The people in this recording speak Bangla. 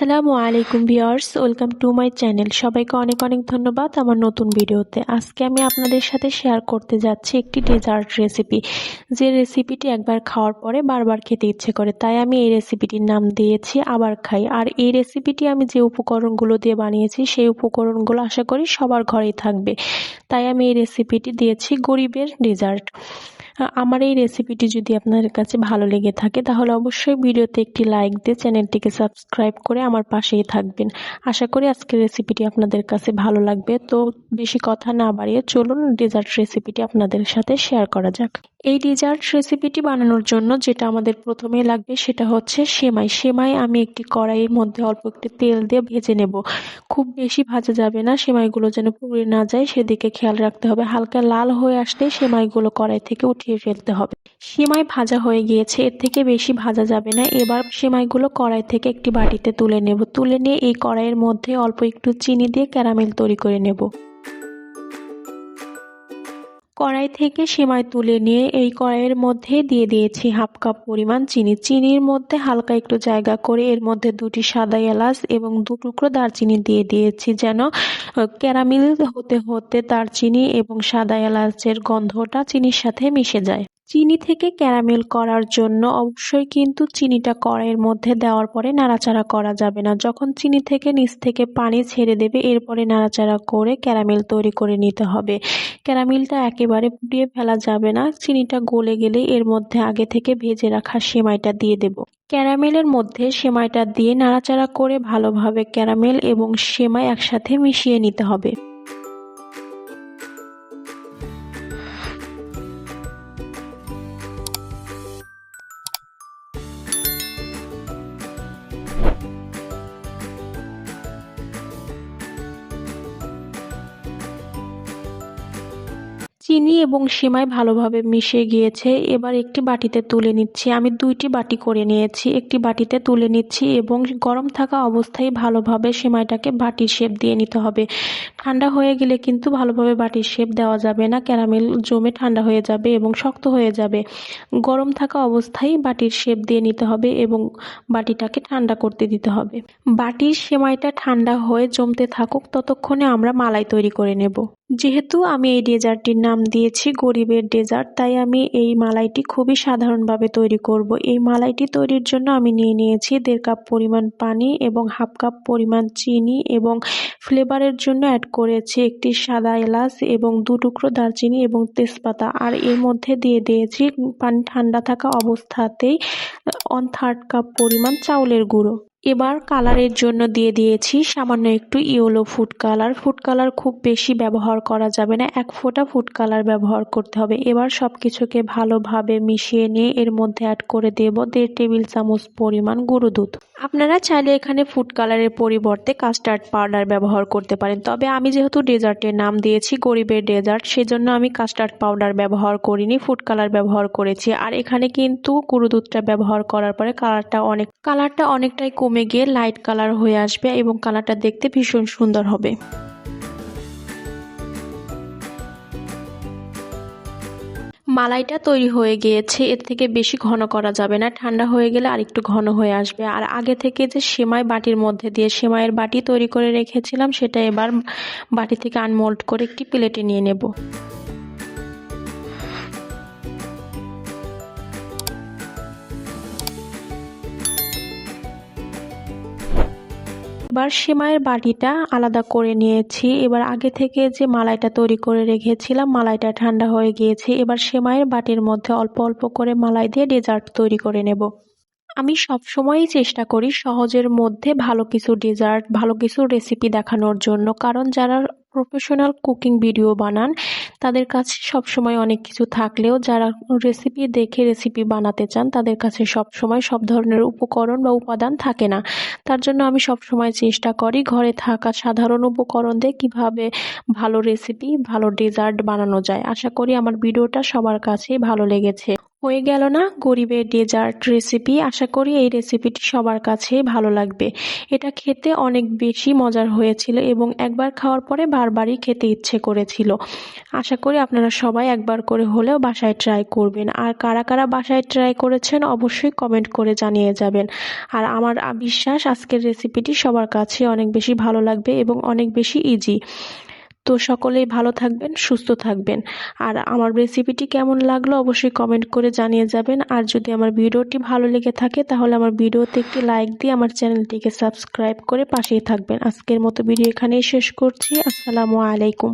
আসসালামু আলাইকুম viewers, welcome to my channel. সবাইকে অনেক অনেক ধন্যবাদ আমার নতুন ভিডিওতে। আজকে আমি আপনাদের সাথে শেয়ার করতে যাচ্ছি একটি ডেজার্ট রেসিপি, যে রেসিপিটি একবার খাওয়ার পরে বারবার খেতে ইচ্ছে করে। তাই আমি এই রেসিপিটির নাম দিয়েছি আবার খাই। আর এই রেসিপিটি আমি যে উপকরণগুলো দিয়ে বানিয়েছি সেই উপকরণগুলো আশা করি সবার ঘরেই থাকবে। তাই আমি এই রেসিপিটি দিয়েছি গরিবের ডেজার্ট। আমার এই রেসিপিটি যদি আপনাদের কাছে ভালো লেগে থাকে তাহলে অবশ্যই ভিডিওতে একটি লাইক দিয়ে চ্যানেলটিকে সাবস্ক্রাইব করে আমার পাশেই থাকবেন। আশা করি আজকের রেসিপিটি আপনাদের কাছে ভালো লাগবে। তো বেশি কথা না বাড়িয়ে চলুন ডেজার্ট রেসিপিটি আপনাদের সাথে শেয়ার করা যাক। এই ডেজার্ট রেসিপিটি বানানোর জন্য যেটা আমাদের প্রথমেই লাগবে সেটা হচ্ছে সেমাই। সেমাই আমি একটি কড়াইয়ের মধ্যে অল্প একটু তেল দিয়ে ভেজে নেব। খুব বেশি ভাজা যাবে না, সেমাইগুলো যেন পুড়ে না যায় সেদিকে খেয়াল রাখতে হবে। হালকা লাল হয়ে আসলে সেমাইগুলো কড়াই থেকে উঠিয়ে ফেলতে হবে। সেমাই ভাজা হয়ে গিয়েছে, এর থেকে বেশি ভাজা যাবে না। এবার সেমাইগুলো কড়াই থেকে একটি বাটিতে তুলে নেব। তুলে নিয়ে এই কড়াইয়ের মধ্যে অল্প একটু চিনি দিয়ে ক্যারামেল তৈরি করে নেব। কড়াই থেকে সেমাই তুলে নিয়ে এই কড়াইয়ের মধ্যে দিয়ে দিয়েছি হাফ কাপ পরিমাণ চিনি। চিনির মধ্যে হালকা একটু জায়গা করে এর মধ্যে দুটি সাদা এলাচ এবং 2 টুকরো দারচিনি দিয়ে দিয়েছি, যেন ক্যারামেল হতে হতে দারচিনি এবং সাদা এলাচের গন্ধটা চিনির সাথে মিশে যায়। চিনি থেকে ক্যারামেল করার জন্য অবশ্যই কিন্তু চিনিটা কড়াইয়ের মধ্যে দেওয়ার পরে নাড়াচাড়া করা যাবে না। যখন চিনি থেকে নিচ থেকে পানি ছেড়ে দেবে এরপরে নাড়াচাড়া করে ক্যারামেল তৈরি করে নিতে হবে। ক্যারামেলটা একেবারে পুড়িয়ে ফেলা যাবে না। চিনিটা গলে গেলে এর মধ্যে আগে থেকে ভেজে রাখা সেমাইটা দিয়ে দেব। ক্যারামেলের মধ্যে সেমাইটা দিয়ে নাড়াচাড়া করে ভালোভাবে ক্যারামেল এবং সেমাই একসাথে মিশিয়ে নিতে হবে। চিনি এবং সেমাই ভালোভাবে মিশে গিয়েছে। এবার একটি বাটিতে তুলে নিচ্ছি। আমি 2টি বাটি করে নিয়েছি। একটি বাটিতে তুলে নিচ্ছি এবং গরম থাকা অবস্থায় ভালোভাবে সেমাইটাকে বাটির শেপ দিয়ে নিতে হবে। ঠান্ডা হয়ে গেলে কিন্তু ভালোভাবে বাটির শেপ দেওয়া যাবে না, ক্যারামেল জমে ঠান্ডা হয়ে যাবে এবং শক্ত হয়ে যাবে। গরম থাকা অবস্থায় বাটির শেপ দিয়ে নিতে হবে এবং বাটিটাকে ঠান্ডা করতে দিতে হবে। বাটির সেমাইটা ঠান্ডা হয়ে জমতে থাকুক, ততক্ষণে আমরা মালাই তৈরি করে নেব। যেহেতু আমি এই ডেজার্টটির নাম দিয়েছি গরিবের ডেজার্ট, তাই আমি এই মালাইটি খুবই সাধারণভাবে তৈরি করব। এই মালাইটি তৈরির জন্য আমি নিয়ে নিয়েছি 1.5 কাপ পরিমাণ পানি এবং হাফ কাপ পরিমাণ চিনি এবং ফ্লেভারের জন্য অ্যাড করেছি একটি সাদা এলাচ এবং 2 টুকরো দারচিনি এবং তেজপাতা। আর এর মধ্যে দিয়ে দিয়েছি পানি ঠান্ডা থাকা অবস্থাতেই 1/3 কাপ পরিমাণ চাউলের গুঁড়ো। এবার কালারের জন্য দিয়ে দিয়েছি সামান্য একটু yellow food colour. Food colour খুব বেশি ব্যবহার করা যাবে না, 1 ফোঁটা ফুড কালার ব্যবহার করতে হবে। এবার সবকিছুকে ভালোভাবে মিশিয়ে নিয়ে এর মধ্যে অ্যাড করে দেব 1.5 টেবিল চামচ পরিমাণ গুঁড়ো দুধ। আপনারা চাইলে এখানে ফুড কালারের পরিবর্তে কাস্টার্ড পাউডার ব্যবহার করতে পারেন, তবে আমি যেহেতু ডেজার্টের নাম দিয়েছি গরিবের ডেজার্ট, সেজন্য আমি কাস্টার্ড পাউডার ব্যবহার করিনি, ফুড কালার ব্যবহার করেছি। আর এখানে কিন্তু গুঁড়ো দুধটা ব্যবহার করার পরে কালারটা অনেকটাই কমে গিয়ে লাইট কালার হয়ে আসবে এবং কালারটা দেখতে ভীষণ সুন্দর হবে। মালাইটা তৈরি হয়ে গিয়েছে, এর থেকে বেশি ঘন করা যাবে না, ঠান্ডা হয়ে গেলে আরেকটু ঘন হয়ে আসবে। আর আগে থেকে যে সেমাই বাটির মধ্যে দিয়ে সেমাইয়ের বাটি তৈরি করে রেখেছিলাম সেটা এবার বাটি থেকে আনমোল্ড করে একটি প্লেটে নিয়ে নেব। এবার সেমাইয়ের বাটিটা আলাদা করে নিয়েছি। এবার আগে থেকে যে মালাইটা তৈরি করে রেখেছিলাম, মালাইটা ঠান্ডা হয়ে গিয়েছে। এবার সেমাইয়ের বাটির মধ্যে অল্প অল্প করে মালাই দিয়ে ডেজার্ট তৈরি করে নেব। আমি সবসময়ই চেষ্টা করি সহজের মধ্যে ভালো কিছু ডেজার্ট, ভালো কিছু রেসিপি দেখানোর জন্য, কারণ যারা প্রফেশনাল কুকিং ভিডিও বানান তাদের কাছে সবসময় অনেক কিছু থাকলেও যারা রেসিপি দেখে রেসিপি বানাতে চান তাদের কাছে সবসময় সব ধরনের উপকরণ বা উপাদান থাকে না। তার জন্য আমি সবসময় চেষ্টা করি ঘরে থাকা সাধারণ উপকরণ দিয়ে কিভাবে ভালো রেসিপি, ভালো ডেজার্ট বানানো যায়। আশা করি আমার ভিডিওটা সবার কাছেই ভালো লেগেছে। হয়ে গেল না গরিবের ডেজার্ট রেসিপি। আশা করি এই রেসিপিটি সবার কাছেই ভালো লাগবে। এটা খেতে অনেক বেশি মজার হয়েছিল এবং একবার খাওয়ার পরে বারবারই খেতে ইচ্ছে করেছিল। আশা করি আপনারা সবাই একবার করে হলেও বাসায় ট্রাই করবেন। আর কারা কারা বাসায় ট্রাই করেছেন অবশ্যই কমেন্ট করে জানিয়ে যাবেন। আর আমার বিশ্বাস আজকের রেসিপিটি সবার কাছে অনেক বেশি ভালো লাগবে এবং অনেক বেশি ইজি। তো সকলেই ভালো থাকবেন, সুস্থ থাকবেন। আর আমার রেসিপিটি কেমন লাগলো অবশ্যই কমেন্ট করে জানিয়ে যাবেন। আর যদি আমার ভিডিওটি ভালো লেগে থাকে তাহলে আমার ভিডিওতে একটি লাইক দিয়ে আমার চ্যানেলটিকে সাবস্ক্রাইব করে পাশেই থাকবেন। আজকের মতো ভিডিও এখানেই শেষ করছি। আসসালামু আলাইকুম।